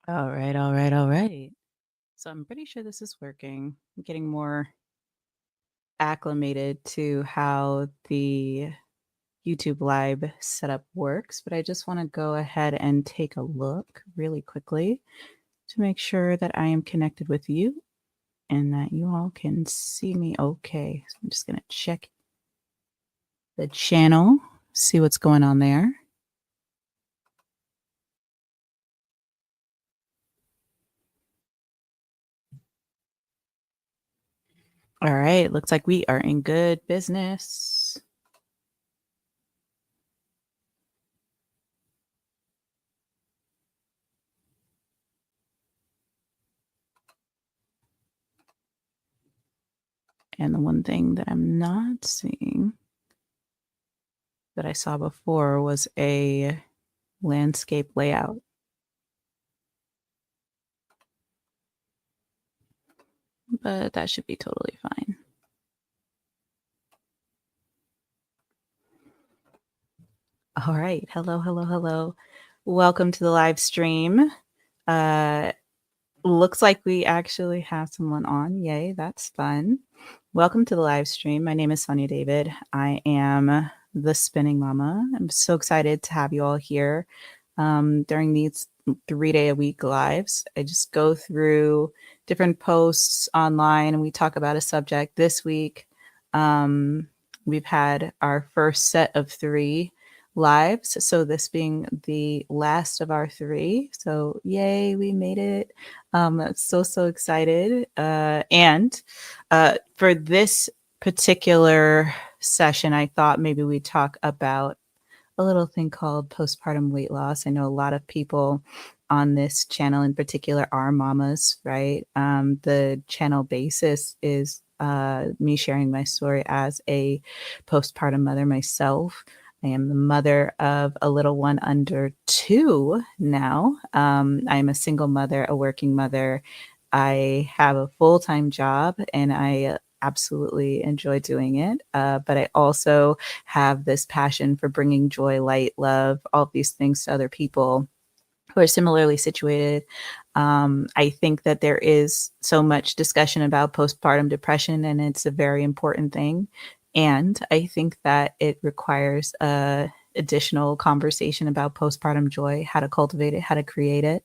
All right, all right, all right. So I'm pretty sure this is working. I'm getting more acclimated to how the YouTube Live setup works, but I just want to go ahead and take a look really quickly to make sure that I am connected with you and that you all can see me okay. So I'm just going to check the channel, see what's going on there. All right, looks like we are in good business. And the one thing that I'm not seeing that I saw before was a landscape layout. But that should be totally fine. All right. Hello, hello, hello. Welcome to the live stream. Looks like we actually have someone on. Yay, that's fun. Welcome to the live stream. My name is Sonia David. I am the Spinning Mama. I'm so excited to have you all here during these 3-day-a-week lives. I just go through different posts online and we talk about a subject. This week, we've had our first set of 3 lives. So this being the last of our 3. So yay, we made it. So excited. And for this particular session, I thought maybe we'd talk about a little thing called postpartum weight loss. I know a lot of people on this channel in particular are mamas, right? The channel basis is me sharing my story as a postpartum mother myself. I am the mother of a little one under 2 now. I am a single mother, a working mother. I have a full-time job and I absolutely enjoy doing it. But I also have this passion for bringing joy, light, love, all of these things to other people who are similarly situated. I think that there is so much discussion about postpartum depression, and it's a very important thing. And I think that it requires additional conversation about postpartum joy, how to cultivate it, how to create it.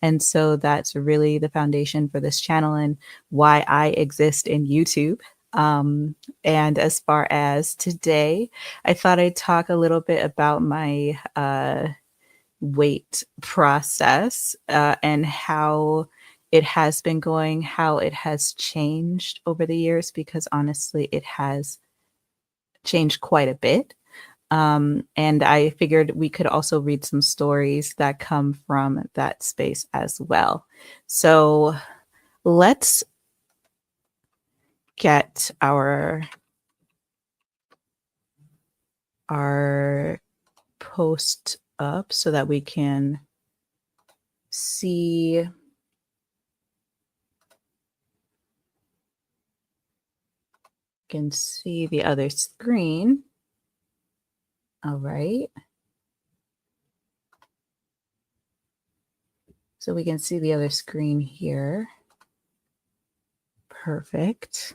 And so that's really the foundation for this channel and why I exist in YouTube. And as far as today, I thought I'd talk a little bit about my weight process and how it has been going, how it has changed over the years, because honestly, it has changed quite a bit. And I figured we could also read some stories that come from that space as well. So let's get our post up so that we can see the other screen. All right. So we can see the other screen here. Perfect.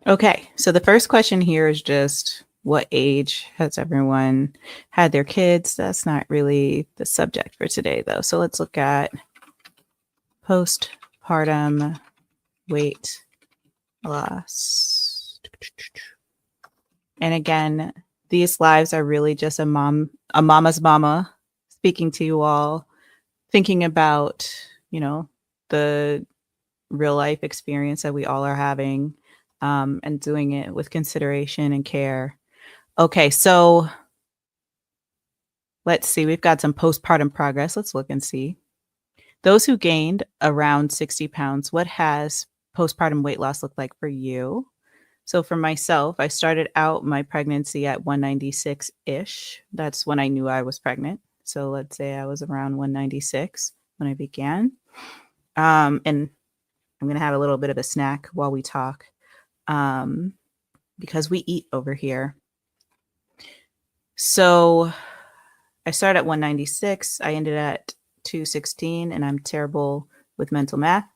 Okay, so the first question here is just what age has everyone had their kids? That's not really the subject for today, though. So let's look at postpartum weight loss. And again, these lives are really just a mama's mama speaking to you all, thinking about, the real life experience that we all are having, and doing it with consideration and care. Okay, so let's see. We've got some postpartum progress. Let's look and see. Those who gained around 60 pounds, what has postpartum weight loss looked like for you? So for myself, I started out my pregnancy at 196-ish. That's when I knew I was pregnant. So let's say I was around 196 when I began. And I'm going to have a little bit of a snack while we talk, because we eat over here. So I started at 196. I ended at 216, and I'm terrible with mental math.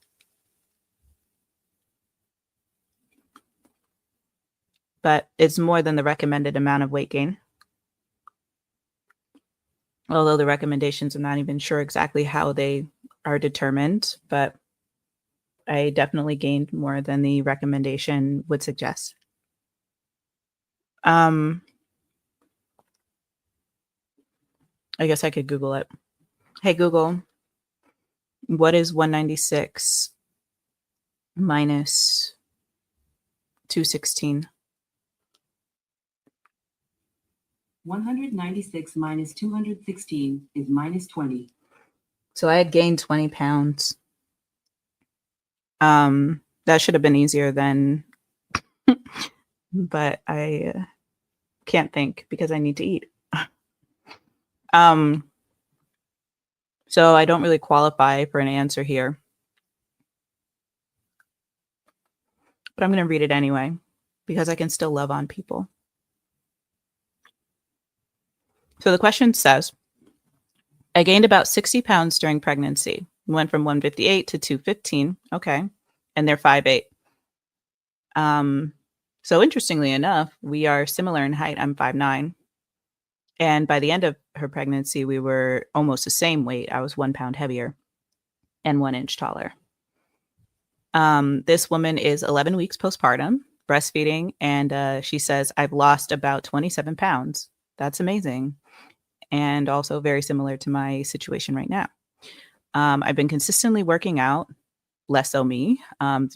But it's more than the recommended amount of weight gain. Although the recommendations, I'm not even sure exactly how they are determined, but I definitely gained more than the recommendation would suggest. I guess I could Google it. Hey, Google, what is 196 minus 216? 196 minus 216 is minus 20. So I had gained 20 pounds. That should have been easier than, but I can't think because I need to eat. So I don't really qualify for an answer here, but I'm going to read it anyway because I can still love on people. So the question says, I gained about 60 pounds during pregnancy. Went from 158 to 215. Okay. And they're 5'8". So interestingly enough, we are similar in height. I'm 5'9". And by the end of her pregnancy, we were almost the same weight. I was 1 pound heavier and 1 inch taller. This woman is 11 weeks postpartum, breastfeeding, and she says, I've lost about 27 pounds. That's amazing. And also very similar to my situation right now. I've been consistently working out, less so me.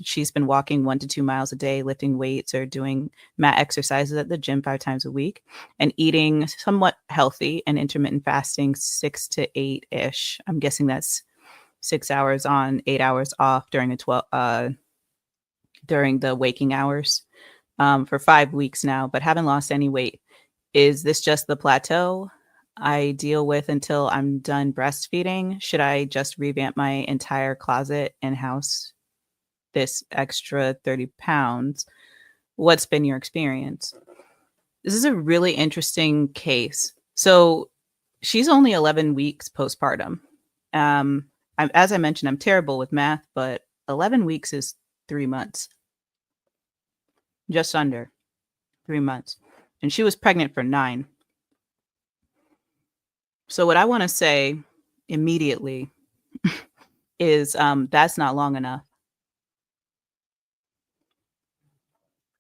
She's been walking 1 to 2 miles a day, lifting weights or doing mat exercises at the gym 5 times a week, and eating somewhat healthy and intermittent fasting 6 to 8-ish. I'm guessing that's 6 hours on, 8 hours off during the waking hours, for 5 weeks now, but haven't lost any weight. Is this just the plateau I deal with until I'm done breastfeeding? Should I just revamp my entire closet and house this extra 30 pounds? What's been your experience? This is a really interesting case. So she's only 11 weeks postpartum. As I mentioned, I'm terrible with math, but 11 weeks is 3 months, just under 3 months. And she was pregnant for 9. So what I want to say immediately is that's not long enough.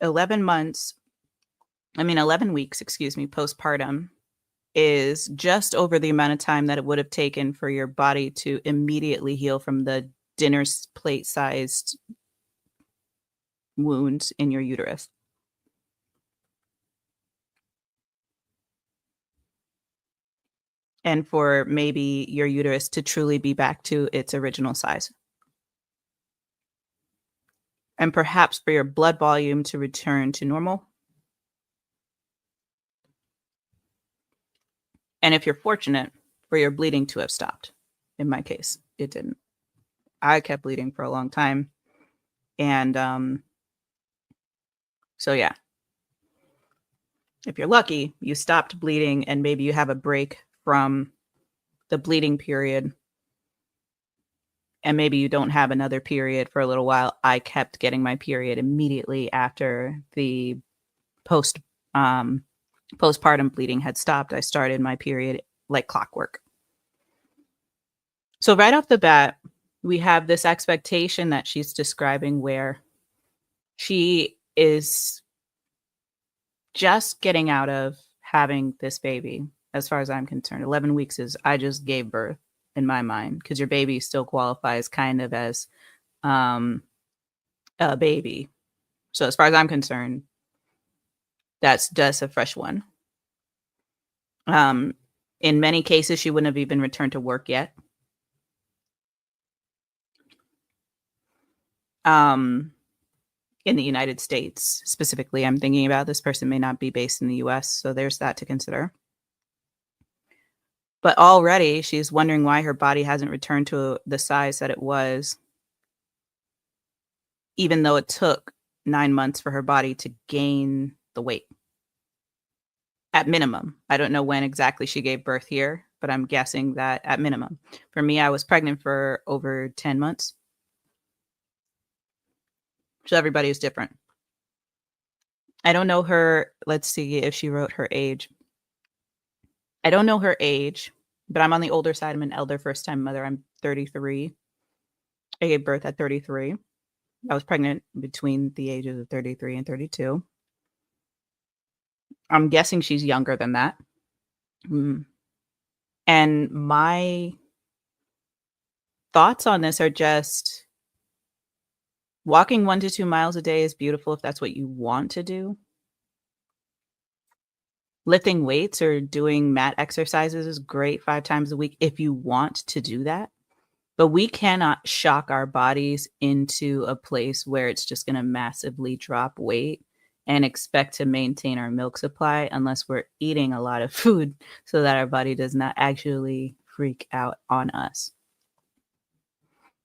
11 weeks, postpartum is just over the amount of time that it would have taken for your body to immediately heal from the dinner plate sized wound in your uterus. And for maybe your uterus to truly be back to its original size. And perhaps for your blood volume to return to normal. And if you're fortunate, for your bleeding to have stopped. In my case, it didn't. I kept bleeding for a long time. And so yeah. If you're lucky, you stopped bleeding and maybe you have a break from the bleeding period. And maybe you don't have another period for a little while. I kept getting my period immediately after the postpartum bleeding had stopped. I started my period like clockwork. So right off the bat, we have this expectation that she's describing where she is just getting out of having this baby. As far as I'm concerned, 11 weeks is I just gave birth in my mind, because your baby still qualifies kind of as a baby. So as far as I'm concerned, that's just a fresh one. In many cases, she wouldn't have even returned to work yet. In the United States specifically, I'm thinking about, this person may not be based in the US, so there's that to consider. But already she's wondering why her body hasn't returned to the size that it was, even though it took 9 months for her body to gain the weight. at minimum. I don't know when exactly she gave birth here, but I'm guessing that at minimum. For me, I was pregnant for over 10 months. So everybody is different. I don't know her. Let's see if she wrote her age. I don't know her age, but I'm on the older side. I'm an elder first time mother. I'm 33. I gave birth at 33. I was pregnant between the ages of 33 and 32. I'm guessing she's younger than that. Mm. And my thoughts on this are just walking 1 to 2 miles a day is beautiful if that's what you want to do. Lifting weights or doing mat exercises is great 5 times a week if you want to do that. But we cannot shock our bodies into a place where it's just gonna massively drop weight and expect to maintain our milk supply unless we're eating a lot of food so that our body does not actually freak out on us.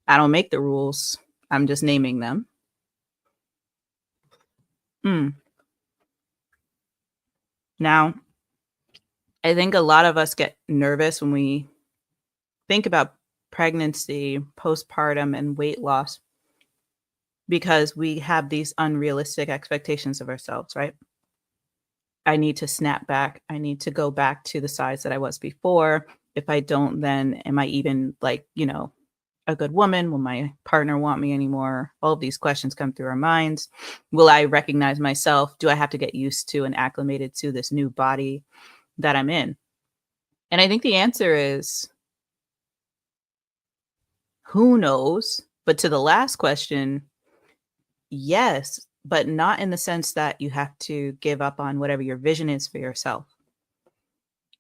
I don't make the rules. I'm just naming them. Mm. Now, I think a lot of us get nervous when we think about pregnancy, postpartum, and weight loss because we have these unrealistic expectations of ourselves, right? I need to snap back. I need to go back to the size that I was before. If I don't, then am I even like, a good woman? Will my partner want me anymore? All of these questions come through our minds. Will I recognize myself? Do I have to get used to and acclimated to this new body that I'm in? And I think the answer is who knows? But to the last question, yes, but not in the sense that you have to give up on whatever your vision is for yourself.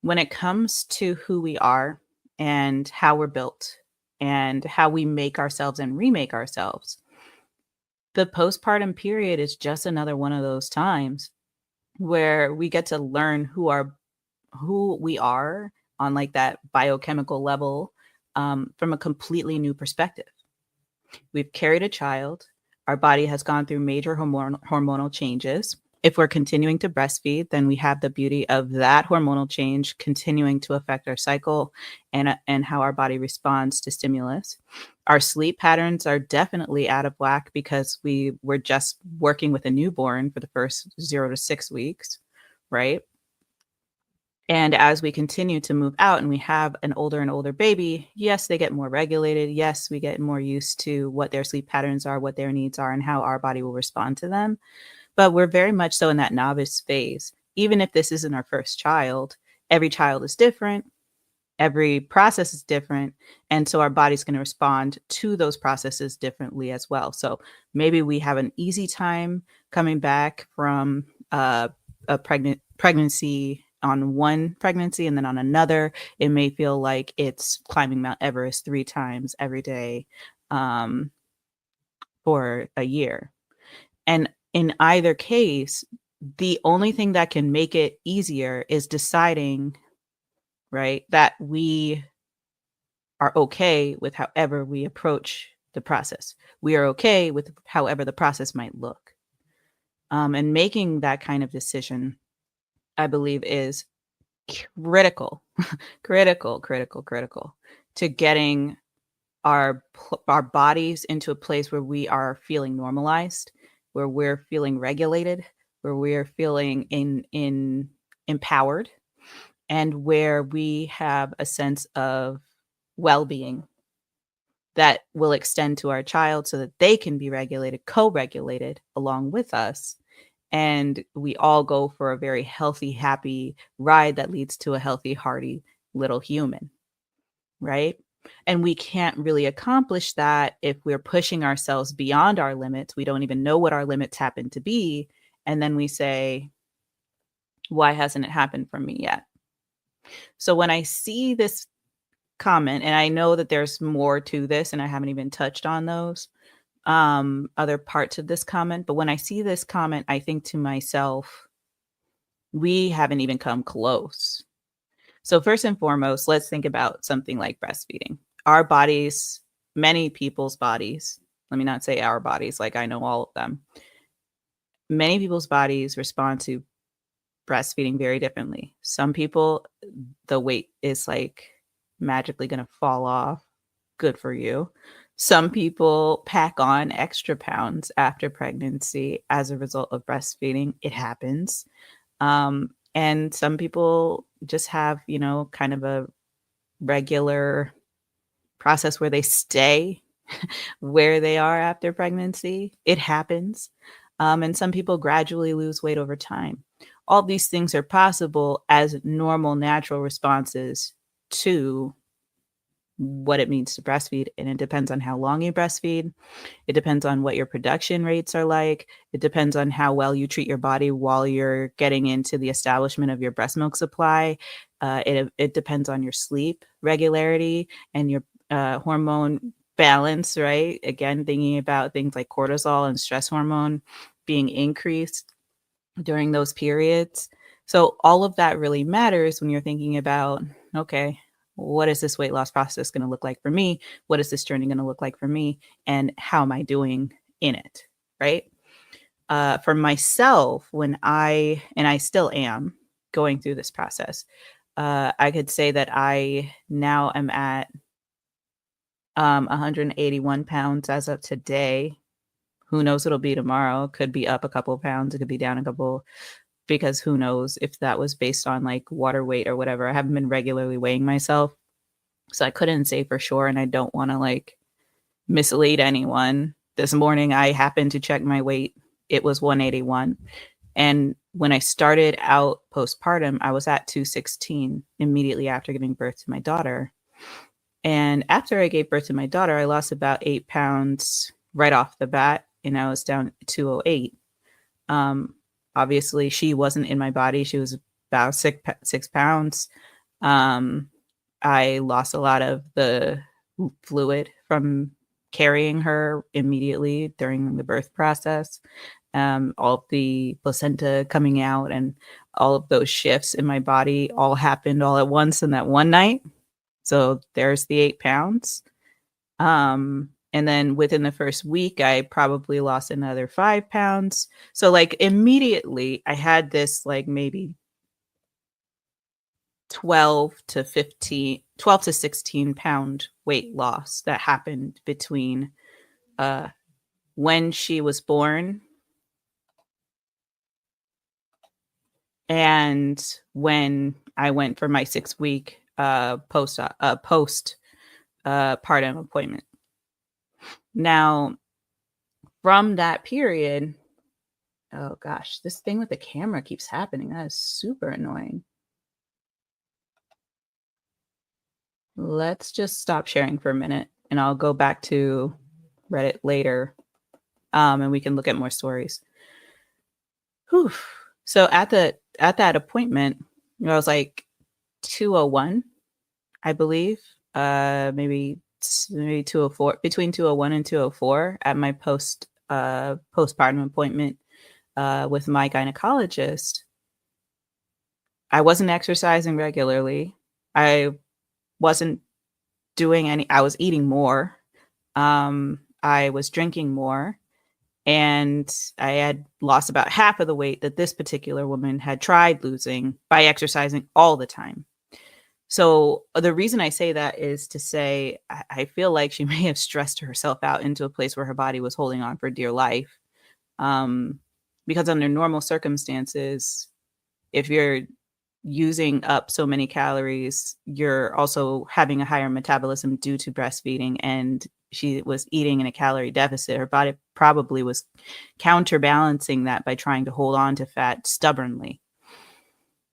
When it comes to who we are and how we're built and how we make ourselves and remake ourselves, the postpartum period is just another one of those times where we get to learn who we are on like that biochemical level from a completely new perspective. We've carried a child. Our body has gone through major hormonal changes. If we're continuing to breastfeed, then we have the beauty of that hormonal change continuing to affect our cycle and how our body responds to stimulus. Our sleep patterns are definitely out of whack because we were just working with a newborn for the first 0 to 6 weeks, right? And as we continue to move out and we have an older and older baby, yes, they get more regulated. Yes, we get more used to what their sleep patterns are, what their needs are, and how our body will respond to them. But we're very much so in that novice phase. Even if this isn't our first child, every child is different. Every process is different. And so our body's going to respond to those processes differently as well. So maybe we have an easy time coming back from a pregnancy on one pregnancy, and then on another, it may feel like it's climbing Mount Everest 3 times every day for a year. And in either case, the only thing that can make it easier is deciding, right, that we are okay with however we approach the process. We are okay with however the process might look. And making that kind of decision, I believe, is critical, critical to getting our bodies into a place where we are feeling normalized, where we're feeling regulated, where we're feeling in empowered, and where we have a sense of well-being that will extend to our child so that they can be regulated, co-regulated along with us. And we all go for a very healthy, happy ride that leads to a healthy, hearty little human, right? And we can't really accomplish that if we're pushing ourselves beyond our limits. We don't even know what our limits happen to be. And then we say, why hasn't it happened for me yet? So when I see this comment, and I know that there's more to this, and I haven't even touched on those other parts of this comment, but when I see this comment, I think to myself, we haven't even come close. So first and foremost, let's think about something like breastfeeding. Our bodies, many people's bodies, let me not say our bodies, like I know all of them. Many people's bodies respond to breastfeeding very differently. Some people, the weight is like magically going to fall off. Good for you. Some people pack on extra pounds after pregnancy as a result of breastfeeding. It happens. And some people just have, kind of a regular process where they stay where they are after pregnancy. It happens. And some people gradually lose weight over time. All these things are possible as normal, natural responses to what it means to breastfeed. And it depends on how long you breastfeed. It depends on what your production rates are like. It depends on how well you treat your body while you're getting into the establishment of your breast milk supply. It depends on your sleep regularity and your hormone balance, right? Again, thinking about things like cortisol and stress hormone being increased during those periods. So all of that really matters when you're thinking about, okay, what is this weight loss process going to look like for me? What is this journey going to look like for me? And how am I doing in it? Right. For myself, and I still am going through this process, I could say that I now am at 181 pounds as of today. Who knows what it'll be tomorrow? Could be up a couple of pounds. It could be down a couple, because who knows if that was based on like water weight or whatever. I haven't been regularly weighing myself, so I couldn't say for sure, and I don't want to like mislead anyone. This morning I happened to check my weight. It was 181. And when I started out postpartum, I was at 216 immediately after giving birth to my daughter. And after I gave birth to my daughter, I lost about 8 pounds right off the bat, and I was down 208. Obviously, she wasn't in my body. She was about 6 pounds. I lost a lot of the fluid from carrying her immediately during the birth process. All of the placenta coming out and all of those shifts in my body all happened all at once in that one night. So there's the 8 pounds. And then within the first week, I probably lost another 5 pounds. So like immediately I had this like maybe 12 to 16 pound weight loss that happened between when she was born and when I went for my 6-week postpartum appointment. Now, from that period, oh gosh, this thing with the camera keeps happening. That is super annoying. Let's just stop sharing for a minute and I'll go back to Reddit later, and we can look at more stories. Whew. So at that appointment, I was like 201, I believe, maybe 204, between 201 and 204 at my postpartum appointment with my gynecologist. I wasn't exercising regularly. I wasn't doing I was eating more. I was drinking more, and I had lost about half of the weight that this particular woman had tried losing by exercising all the time. So the reason I say that is to say, I feel like she may have stressed herself out into a place where her body was holding on for dear life. Because under normal circumstances, if you're using up so many calories, you're also having a higher metabolism due to breastfeeding. And she was eating in a calorie deficit. Her body probably was counterbalancing that by trying to hold on to fat stubbornly,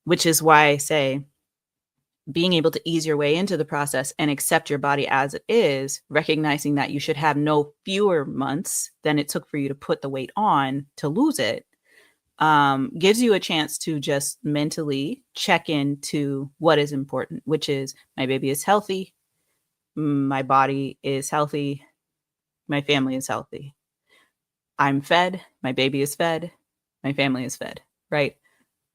which is why I say being able to ease your way into the process and accept your body as it is, recognizing that you should have no fewer months than it took for you to put the weight on to lose it, gives you a chance to just mentally check into what is important, which is my baby is healthy, my body is healthy, my family is healthy. I'm fed, my baby is fed, my family is fed, right?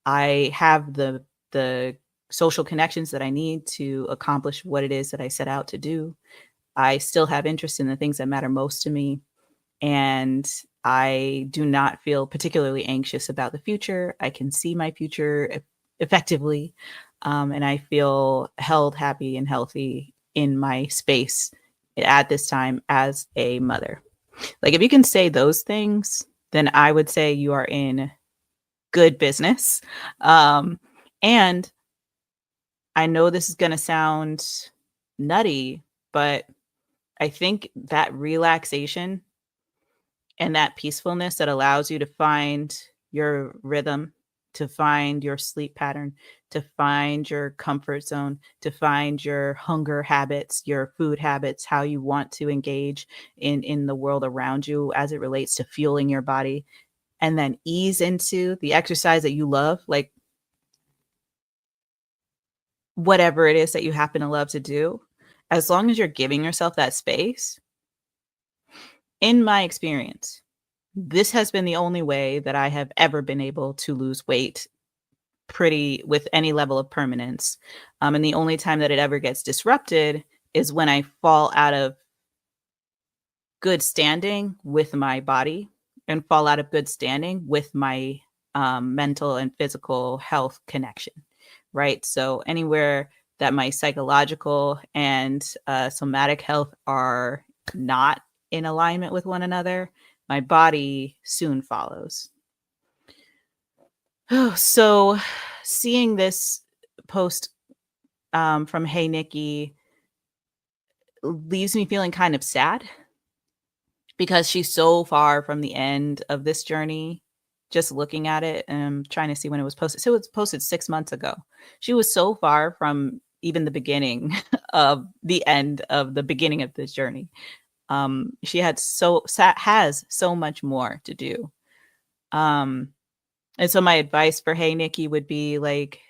I have the social connections that I need to accomplish what it is that I set out to do. I still have interest in the things that matter most to me. And I do not feel particularly anxious about the future. I can see my future effectively. And I feel held, happy, and healthy in my space at this time as a mother. Like, if you can say those things, then I would say you are in good business. And I know this is going to sound nutty, but I think that relaxation and that peacefulness that allows you to find your rhythm, to find your sleep pattern, to find your comfort zone, to find your hunger habits, your food habits, how you want to engage in the world around you as it relates to fueling your body, and then ease into the exercise that you love, like whatever it is that you happen to love to do. As long as you're giving yourself that space, in my experience, this has been the only way that I have ever been able to lose weight pretty with any level of permanence. And the only time that it ever gets disrupted is when I fall out of good standing with my body and fall out of good standing with my mental and physical health connection, right? So anywhere that my psychological and somatic health are not in alignment with one another, my body soon follows. So seeing this post from Hey Nikki leaves me feeling kind of sad because she's so far from the end of this journey. Just looking at it and I'm trying to see when it was posted. So it was posted 6 months ago. She was so far from even the beginning of the end of the beginning of this journey. She has so much more to do. And so my advice for Hey Nikki would be like,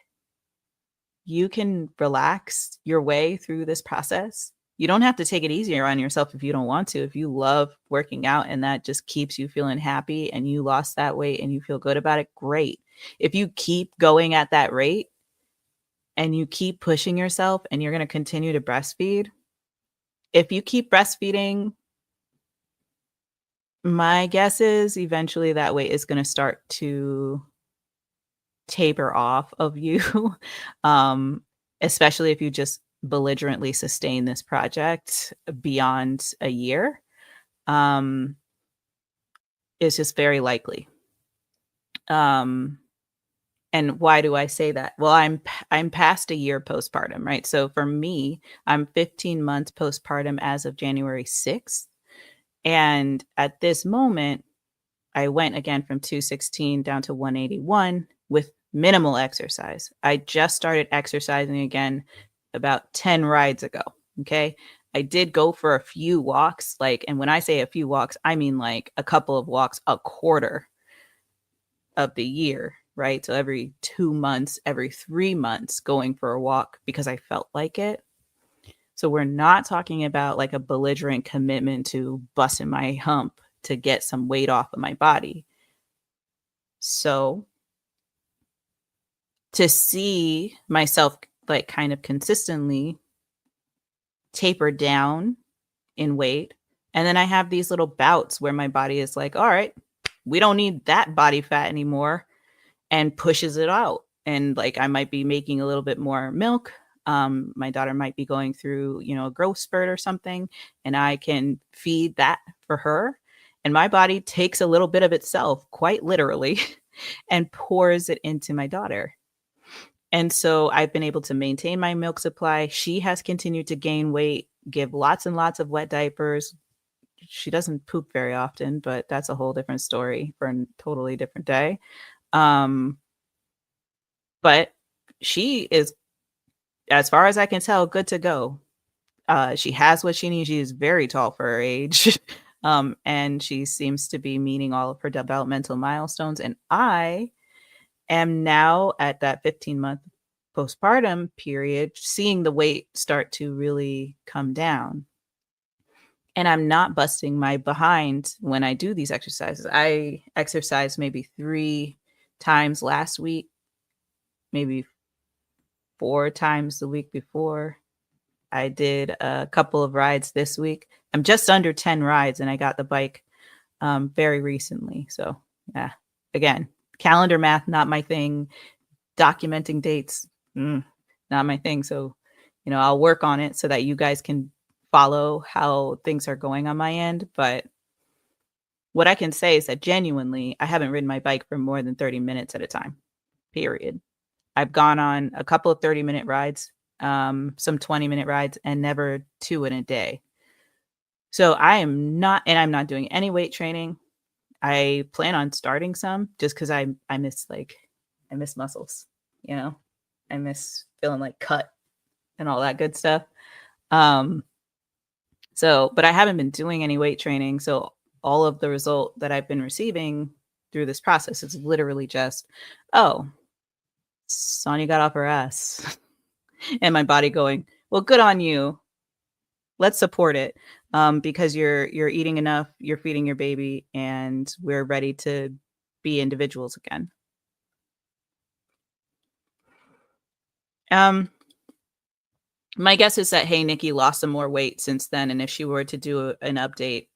you can relax your way through this process. You don't have to take it easier on yourself if you don't want to. If you love working out and that just keeps you feeling happy and you lost that weight and you feel good about it, great. If you keep going at that rate and you keep pushing yourself and you're going to continue to breastfeed, if you keep breastfeeding, my guess is eventually that weight is going to start to taper off of you, um, especially if you just belligerently sustain this project beyond a year. Um, it's just very likely. Um, and why do I say that? Well, I'm past a year postpartum, right? So for me, I'm 15 months postpartum as of January 6th. And at this moment, I went again from 216 down to 181 with minimal exercise. I just started exercising again about 10 rides ago. Okay. I did go for a few walks, and when I say a few walks, I mean like a couple of walks a quarter of the year, right? So every 2 months, every 3 months, going for a walk because I felt like it. So we're not talking about like a belligerent commitment to busting my hump to get some weight off of my body. So to see myself like kind of consistently taper down in weight, and then I have these little bouts where my body is like, all right, we don't need that body fat anymore, and pushes it out. And like I might be making a little bit more milk. My daughter might be going through, a growth spurt or something, and I can feed that for her. And my body takes a little bit of itself, quite literally, and pours it into my daughter. And so I've been able to maintain my milk supply. She has continued to gain weight, give lots and lots of wet diapers. She doesn't poop very often, but that's a whole different story for a totally different day. Um, but she is, as far as I can tell, good to go. She has what she needs. She is very tall for her age. And she seems to be meeting all of her developmental milestones. And I am now at that 15-month postpartum period, seeing the weight start to really come down. And I'm not busting my behind when I do these exercises. I exercised maybe 3 times last week, maybe 4 times the week before. I did a couple of rides this week. I'm just under 10 rides and I got the bike very recently. So yeah, again, calendar math, not my thing. Documenting dates, not my thing. So, I'll work on it so that you guys can follow how things are going on my end. But what I can say is that genuinely, I haven't ridden my bike for more than 30 minutes at a time, period. I've gone on a couple of 30-minute rides, some 20-minute rides, and never two in a day. So I'm not doing any weight training. I plan on starting some just because I miss I miss muscles, you know. I miss feeling like cut and all that good stuff. Um, but I haven't been doing any weight training. So all of the result that I've been receiving through this process is literally just, oh, Sonia got off her ass. And my body going, well, good on you. Let's support it. Because you're eating enough, you're feeding your baby, and we're ready to be individuals again. My guess is that Hey Nikki lost some more weight since then, and if she were to do an update,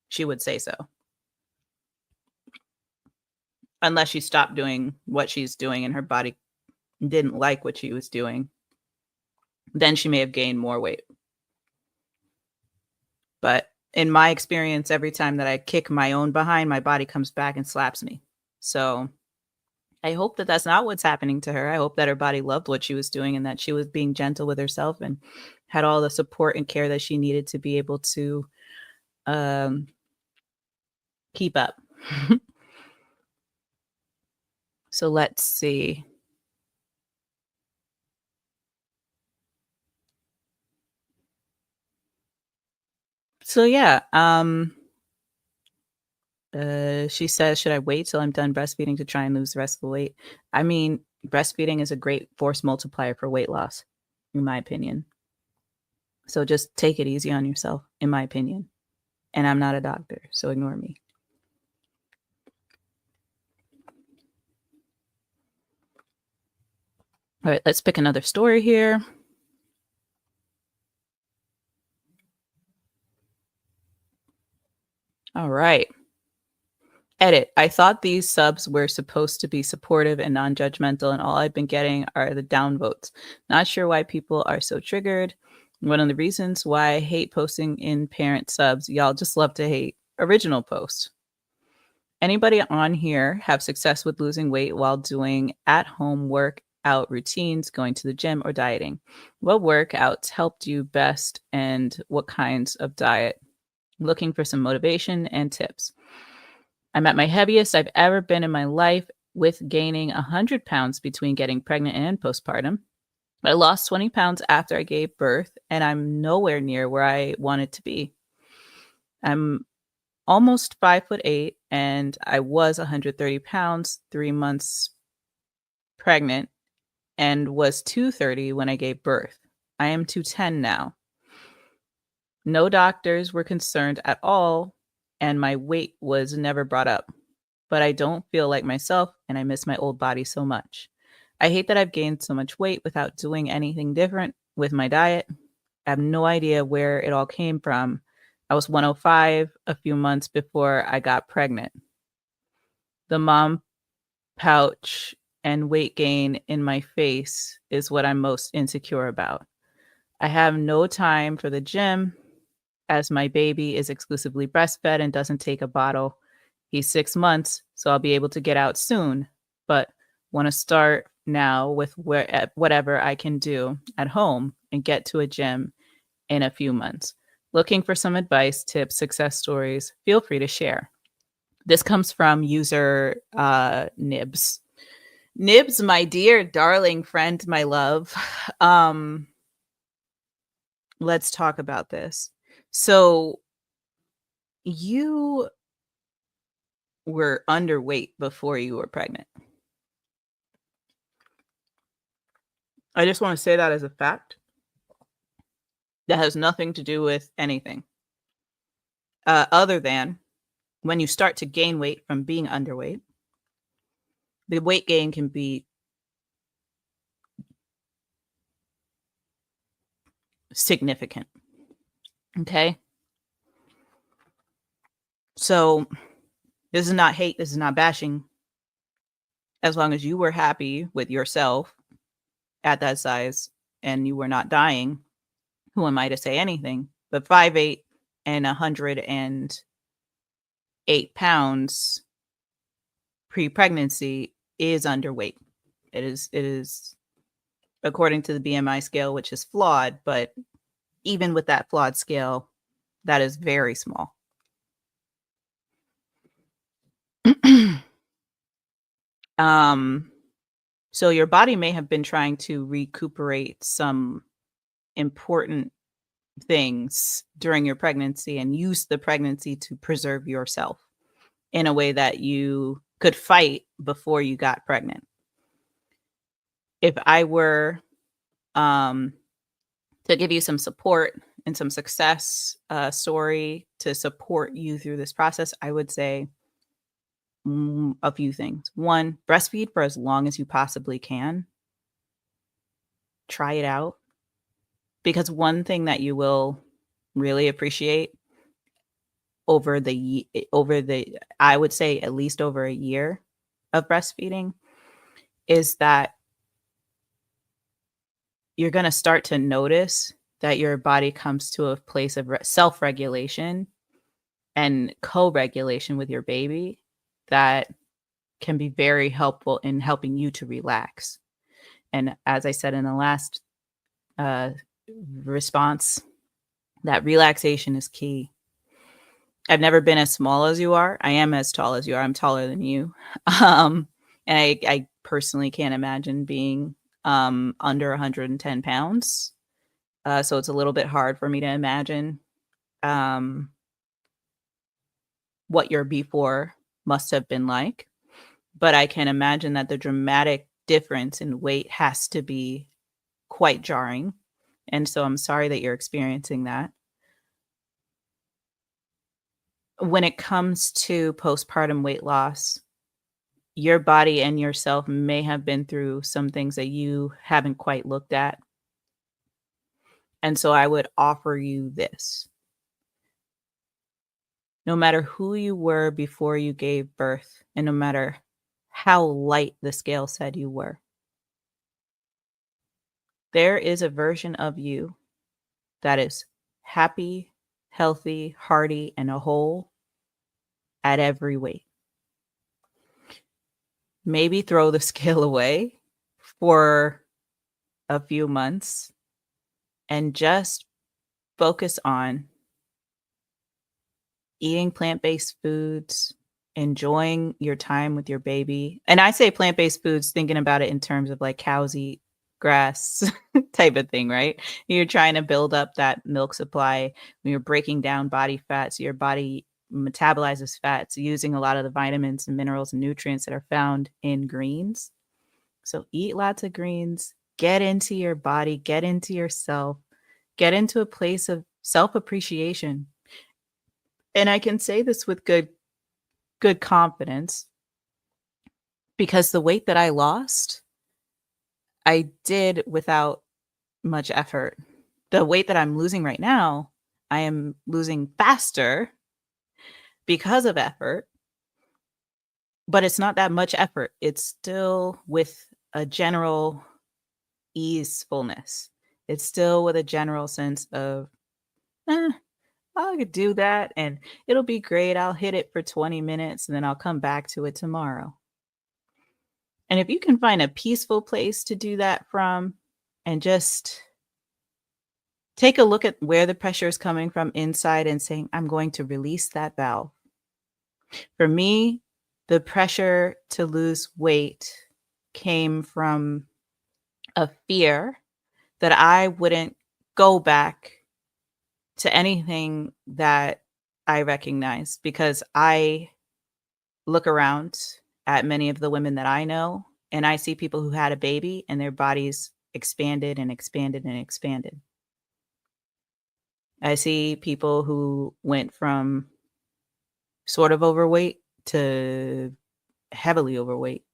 she would say so. Unless she stopped doing what she's doing and her body didn't like what she was doing, then she may have gained more weight. But in my experience, every time that I kick my own behind, my body comes back and slaps me. So I hope that that's not what's happening to her. I hope that her body loved what she was doing and that she was being gentle with herself and had all the support and care that she needed to be able to keep up. So let's see. So yeah, she says, should I wait till I'm done breastfeeding to try and lose the rest of the weight? I mean, breastfeeding is a great force multiplier for weight loss, in my opinion. So just take it easy on yourself, in my opinion. And I'm not a doctor, so ignore me. All right, let's pick another story here. All right. Edit. I thought these subs were supposed to be supportive and non-judgmental, and all I've been getting are the downvotes. Not sure why people are so triggered. One of the reasons why I hate posting in parent subs, y'all just love to hate original posts. Anybody on here have success with losing weight while doing at-home workout routines, going to the gym, or dieting? What workouts helped you best, and what kinds of diet? Looking for some motivation and tips. I'm at my heaviest I've ever been in my life, with gaining 100 pounds between getting pregnant and postpartum. I lost 20 pounds after I gave birth, and I'm nowhere near where I wanted to be. I'm almost 5'8", and I was 130 pounds 3 months pregnant and was 230 when I gave birth. I am 210 now. No doctors were concerned at all, and my weight was never brought up. But I don't feel like myself, and I miss my old body so much. I hate that I've gained so much weight without doing anything different with my diet. I have no idea where it all came from. I was 105 a few months before I got pregnant. The mom pouch and weight gain in my face is what I'm most insecure about. I have no time for the gym, as my baby is exclusively breastfed and doesn't take a bottle. He's 6 months, so I'll be able to get out soon, but want to start now with whatever I can do at home and get to a gym in a few months. Looking for some advice, tips, success stories. Feel free to share. This comes from user Nibs. Nibs, my dear darling friend, my love. Let's talk about this. So you were underweight before you were pregnant. I just want to say that as a fact. That has nothing to do with anything. Other than when you start to gain weight from being underweight, the weight gain can be significant. Okay. So this is not hate, this is not bashing. As long as you were happy with yourself at that size and you were not dying, who am I to say anything? But 5'8" and 108 pounds pre-pregnancy is underweight. It is according to the BMI scale, which is flawed, but even with that flawed scale, that is very small. So your body may have been trying to recuperate some important things during your pregnancy and use the pregnancy to preserve yourself in a way that you could fight before you got pregnant. If I were to give you some support and some success story to support you through this process, I would say a few things. One, breastfeed for as long as you possibly can. Try it out. Because one thing that you will really appreciate over the I would say at least over a year of breastfeeding is that you're going to start to notice that your body comes to a place of self-regulation and co-regulation with your baby that can be very helpful in helping you to relax. And as I said in the last response, that relaxation is key. I've never been as small as you are. I am as tall as you are. I'm taller than you. And I personally can't imagine being under 110 pounds. So it's a little bit hard for me to imagine what your before must have been like. But I can imagine that the dramatic difference in weight has to be quite jarring. And so I'm sorry that you're experiencing that. When it comes to postpartum weight loss, your body and yourself may have been through some things that you haven't quite looked at. And so I would offer you this. No matter who you were before you gave birth, and no matter how light the scale said you were, there is a version of you that is happy, healthy, hearty, and a whole at every weight. Maybe throw the scale away for a few months and just focus on eating plant-based foods, enjoying your time with your baby. And I say plant-based foods, thinking about it in terms of like cows eat grass type of thing, right? You're trying to build up that milk supply when you're breaking down body fats. Your body metabolizes fats using a lot of the vitamins and minerals and nutrients that are found in greens. So eat lots of greens, get into your body, get into yourself, get into a place of self-appreciation. And I can say this with good confidence because the weight that I lost, I did without much effort. The weight that I'm losing right now, I am losing faster because of effort, but it's not that much effort. It's still with a general easefulness. It's still with a general sense of, I could do that and it'll be great. I'll hit it for 20 minutes and then I'll come back to it tomorrow. And if you can find a peaceful place to do that from and just take a look at where the pressure is coming from inside and saying, I'm going to release that valve. For me, the pressure to lose weight came from a fear that I wouldn't go back to anything that I recognize because I look around at many of the women that I know and I see people who had a baby and their bodies expanded and expanded and expanded. I see people who went from sort of overweight to heavily overweight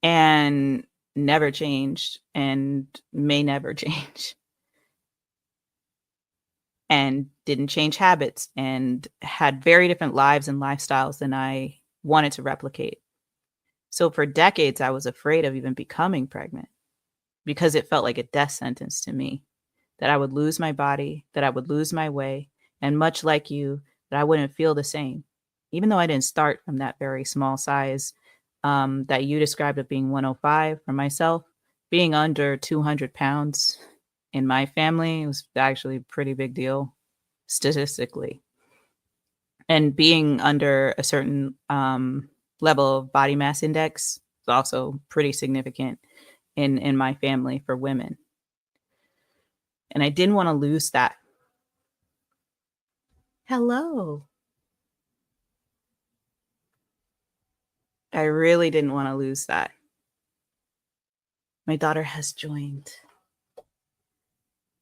and never changed and may never change. And didn't change habits, and had very different lives and lifestyles than I wanted to replicate. So for decades, I was afraid of even becoming pregnant because it felt like a death sentence to me, that I would lose my body, that I would lose my way, and much like you, that I wouldn't feel the same. Even though I didn't start from that very small size that you described of being 105, for myself, being under 200 pounds in my family was actually a pretty big deal statistically. And being under a certain level of body mass index is also pretty significant in my family for women. And I didn't want to lose that. Hello. I really didn't want to lose that. My daughter has joined.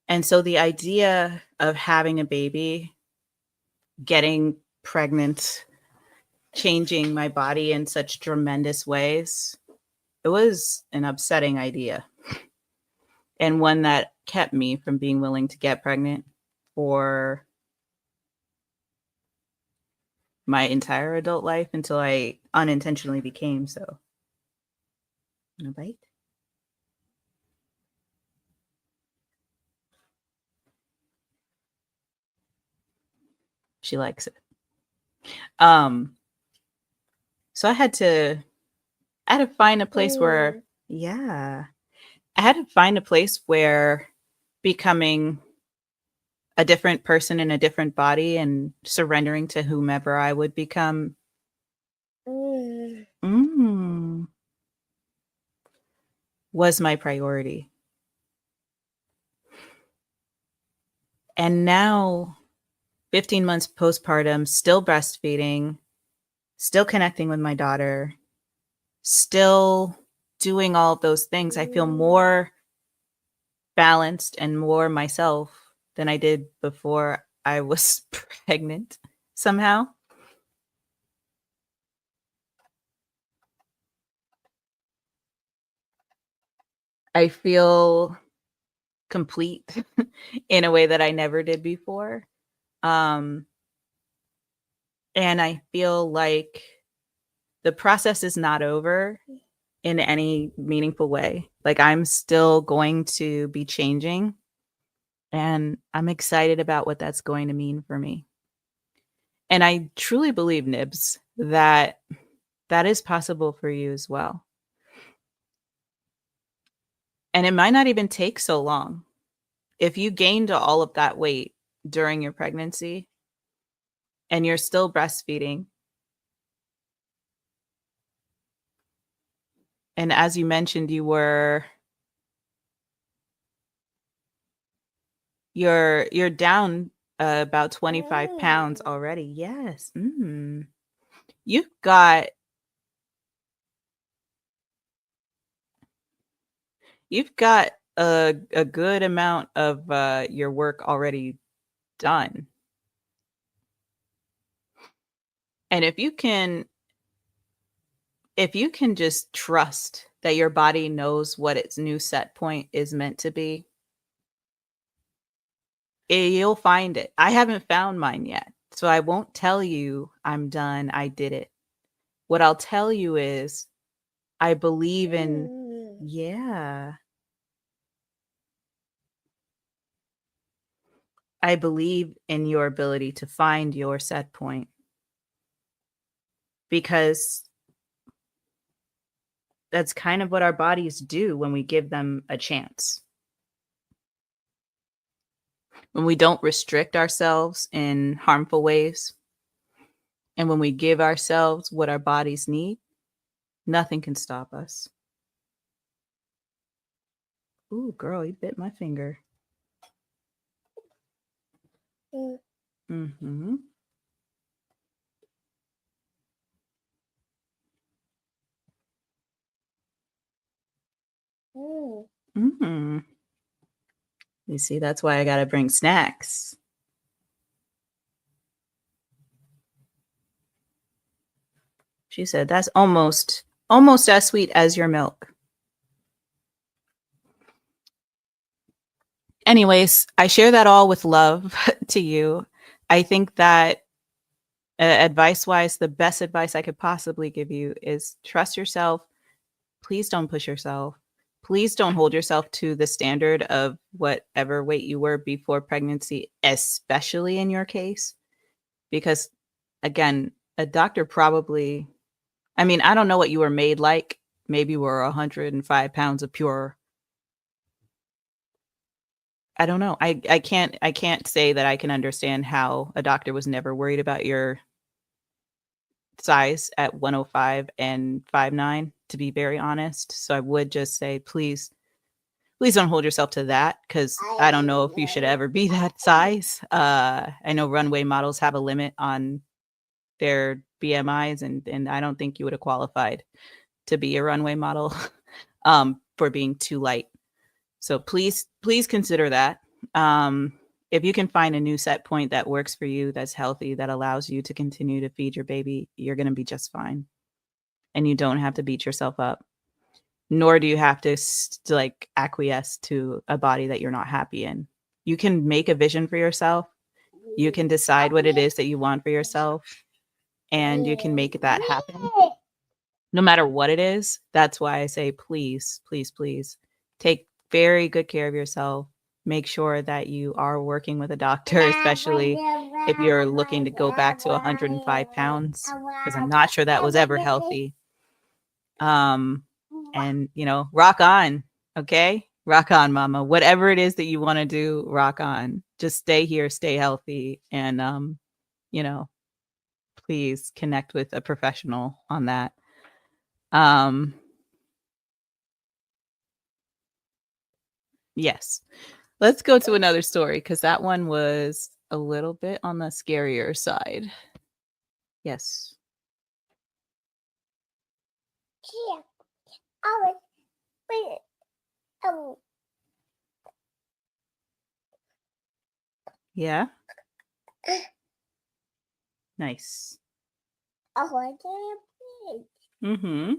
And so the idea of having a baby, getting pregnant, changing my body in such tremendous ways, it was an upsetting idea. And one that kept me from being willing to get pregnant for my entire adult life until I unintentionally became so. Want a bite? She likes it. So I had to find a place where, yeah, I had to find a place where becoming a different person in a different body and surrendering to whomever I would become was my priority. And now, 15 months postpartum, still breastfeeding, still connecting with my daughter, still doing all of those things, I feel more balanced and more myself than I did before I was pregnant somehow. I feel complete in a way that I never did before. And I feel like the process is not over in any meaningful way. Like I'm still going to be changing, and I'm excited about what that's going to mean for me. And I truly believe, Nibs, that that is possible for you as well. And it might not even take so long. If you gained all of that weight during your pregnancy and you're still breastfeeding, and as you mentioned, you're down about 25 pounds already. Yes. You've got a good amount of your work already done. And if you can just trust that your body knows what its new set point is meant to be, you'll find it. I haven't found mine yet, so I won't tell you I'm done, I did it. What I'll tell you is I believe in, yeah, I believe in your ability to find your set point, because that's kind of what our bodies do when we give them a chance. When we don't restrict ourselves in harmful ways, and when we give ourselves what our bodies need, nothing can stop us. Ooh, girl, you bit my finger. Mm-hmm. Mm-hmm. You see, that's why I gotta bring snacks. She said, that's almost as sweet as your milk. Anyways, I share that all with love to you. I think that advice-wise, the best advice I could possibly give you is trust yourself. Please don't push yourself. Please don't hold yourself to the standard of whatever weight you were before pregnancy, especially in your case. Because again, a doctor probably, I mean, I don't know what you were made like. Maybe you were 105 pounds of pure. I don't know. I can't say that I can understand how a doctor was never worried about your size at 105 and 5'9", to be very honest. So I would just say, please don't hold yourself to that, because I don't know if you should ever be that size. I know runway models have a limit on their BMIs, and I don't think you would have qualified to be a runway model for being too light. So please consider that. If you can find a new set point that works for you, that's healthy, that allows you to continue to feed your baby, you're going to be just fine. And you don't have to beat yourself up, nor do you have to like acquiesce to a body that you're not happy in. You can make a vision for yourself. You can decide what it is that you want for yourself, and you can make that happen no matter what it is. That's why I say, please take very good care of yourself. Make sure that you are working with a doctor, especially if you're looking to go back to 105 pounds, because I'm not sure that was ever healthy. And rock on. Okay, rock on, mama. Whatever it is that you want to do, rock on. Just stay here, stay healthy, and please connect with a professional on that. Yes. Let's go to another story, because that one was a little bit on the scarier side. Yes. Yeah. Nice. Mm-hmm.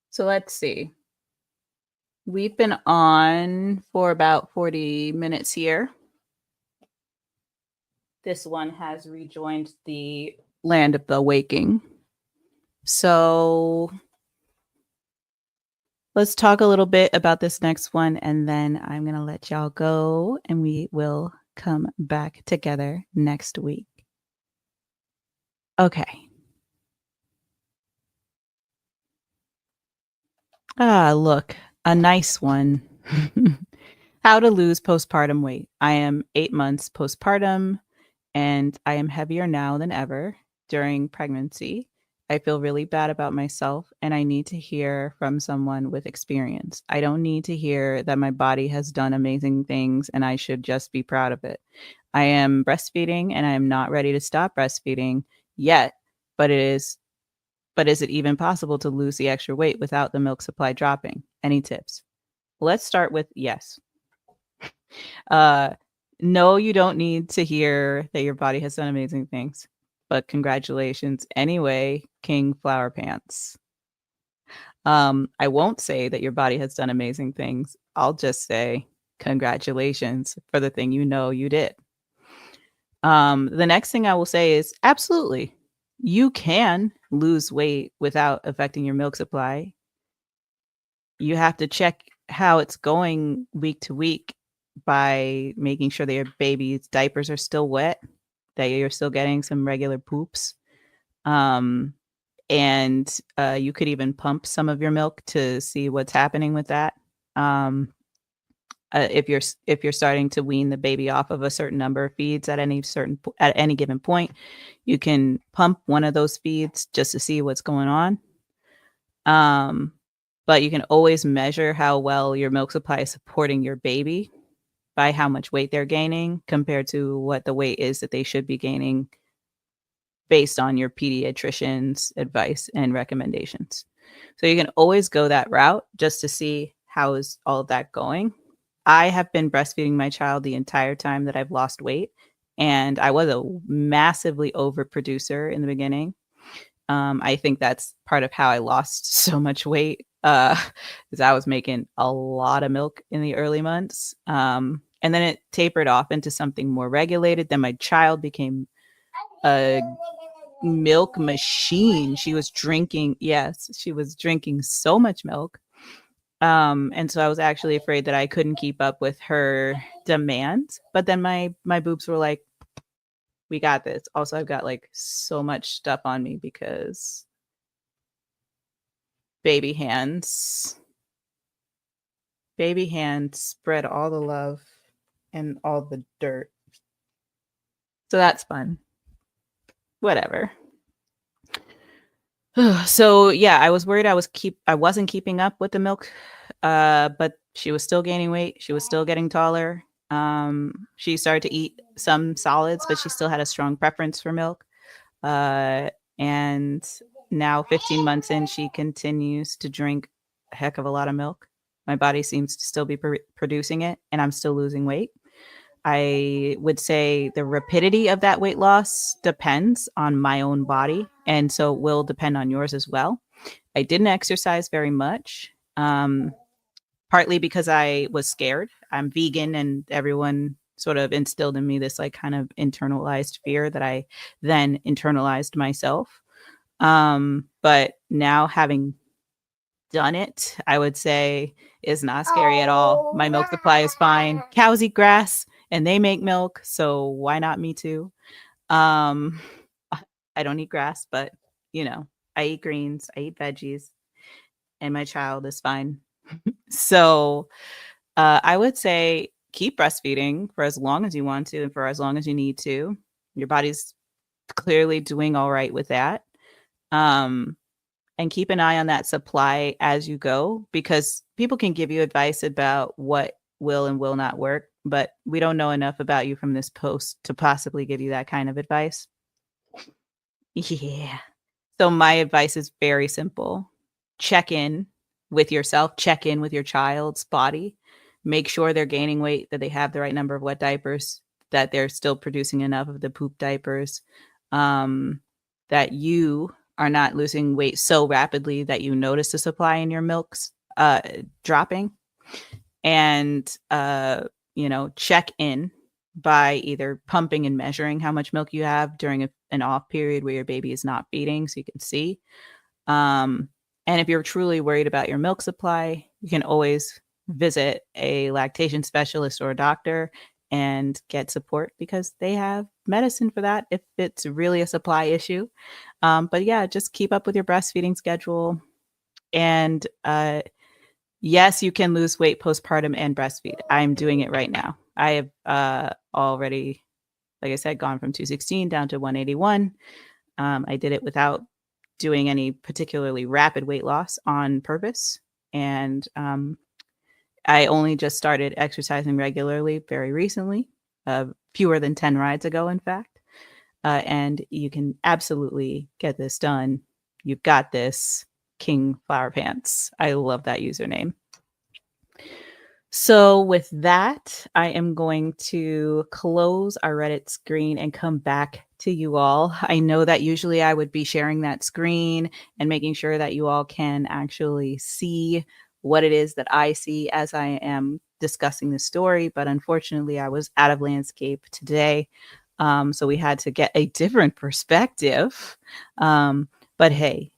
So let's see. We've been on for about 40 minutes here. This one has rejoined the land of the waking. So let's talk a little bit about this next one, and then I'm going to let y'all go, and we will come back together next week. Okay. Look, a nice one. How to lose postpartum weight. I am 8 months postpartum, and I am heavier now than ever during pregnancy. I feel really bad about myself, and I need to hear from someone with experience. I don't need to hear that my body has done amazing things and I should just be proud of it. I am breastfeeding, and I am not ready to stop breastfeeding yet, but is it even possible to lose the extra weight without the milk supply dropping? Any tips? Let's start with yes. No, you don't need to hear that your body has done amazing things, but congratulations anyway, King Flower Pants. I won't say that your body has done amazing things. I'll just say congratulations for the thing you did. The next thing I will say is absolutely, you can lose weight without affecting your milk supply. You have to check how it's going week to week by making sure that your baby's diapers are still wet, that you're still getting some regular poops. And you could even pump some of your milk to see what's happening with that. If you're starting to wean the baby off of a certain number of feeds at any given point, you can pump one of those feeds just to see what's going on. But you can always measure how well your milk supply is supporting your baby by how much weight they're gaining compared to what the weight is that they should be gaining based on your pediatrician's advice and recommendations. So you can always go that route just to see how is all of that going. I have been breastfeeding my child the entire time that I've lost weight, and I was a massively overproducer in the beginning. I think that's part of how I lost so much weight, because I was making a lot of milk in the early months. And then it tapered off into something more regulated. Then my child became a milk machine. She was drinking, yes, she was drinking so much milk. And so I was actually afraid that I couldn't keep up with her demands. But then my boobs were like, we got this. Also, I've got like so much stuff on me because baby hands spread all the love and all the dirt. So that's fun. Whatever. So yeah, I was worried I wasn't keeping up with the milk, but she was still gaining weight. She was still getting taller. She started to eat some solids, but she still had a strong preference for milk. And now 15 months in, she continues to drink a heck of a lot of milk. My body seems to still be producing it, and I'm still losing weight. I would say the rapidity of that weight loss depends on my own body, and so it will depend on yours as well. I didn't exercise very much, partly because I was scared. I'm vegan, and everyone sort of instilled in me this like kind of internalized fear that I then internalized myself. But now having done it, I would say is not scary at all. My milk supply is fine. Cows eat grass and they make milk, so why not me too? Um, I don't eat grass, but you know, I eat greens, I eat veggies, and my child is fine. So I would say keep breastfeeding for as long as you want to and for as long as you need to. Your body's clearly doing all right with that. Um, and keep an eye on that supply as you go, because people can give you advice about what will and will not work, but we don't know enough about you from this post to possibly give you that kind of advice. Yeah. So my advice is very simple. Check in with yourself, check in with your child's body, make sure they're gaining weight, that they have the right number of wet diapers, that they're still producing enough of the poop diapers, that you are not losing weight so rapidly that you notice the supply in your milks dropping. And check in by either pumping and measuring how much milk you have during an off period where your baby is not feeding, so you can see. And if you're truly worried about your milk supply, you can always visit a lactation specialist or a doctor and get support, because they have medicine for that if it's really a supply issue. But yeah, just keep up with your breastfeeding schedule. And yes, you can lose weight postpartum and breastfeed. I'm doing it right now. I have already, like I said, gone from 216 down to 181. I did it without doing any particularly rapid weight loss on purpose. And I only just started exercising regularly very recently, fewer than 10 rides ago, in fact. And you can absolutely get this done. You've got this, King Flower Pants. I love that username. So with that, I am going to close our Reddit screen and come back to you all. I know that usually I would be sharing that screen and making sure that you all can actually see what it is that I see as I am discussing the story, but unfortunately I was out of landscape today. So we had to get a different perspective. But hey,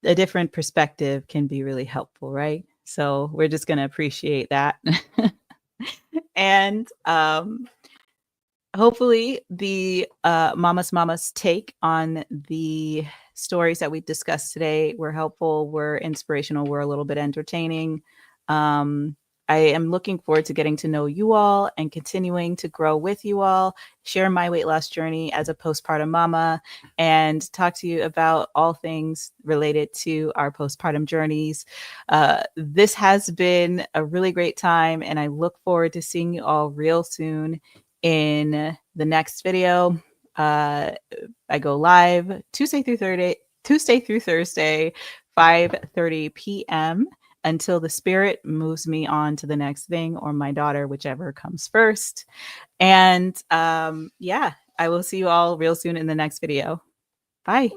a different perspective can be really helpful, right? So we're just going to appreciate that. And hopefully the Mama's take on the stories that we discussed today were helpful, were inspirational, were a little bit entertaining. I am looking forward to getting to know you all and continuing to grow with you all, share my weight loss journey as a postpartum mama, and talk to you about all things related to our postpartum journeys. This has been a really great time, and I look forward to seeing you all real soon in the next video. I go live Tuesday through Thursday, 5:30 p.m. until the spirit moves me on to the next thing, or my daughter, whichever comes first. And yeah, I will see you all real soon in the next video. Bye.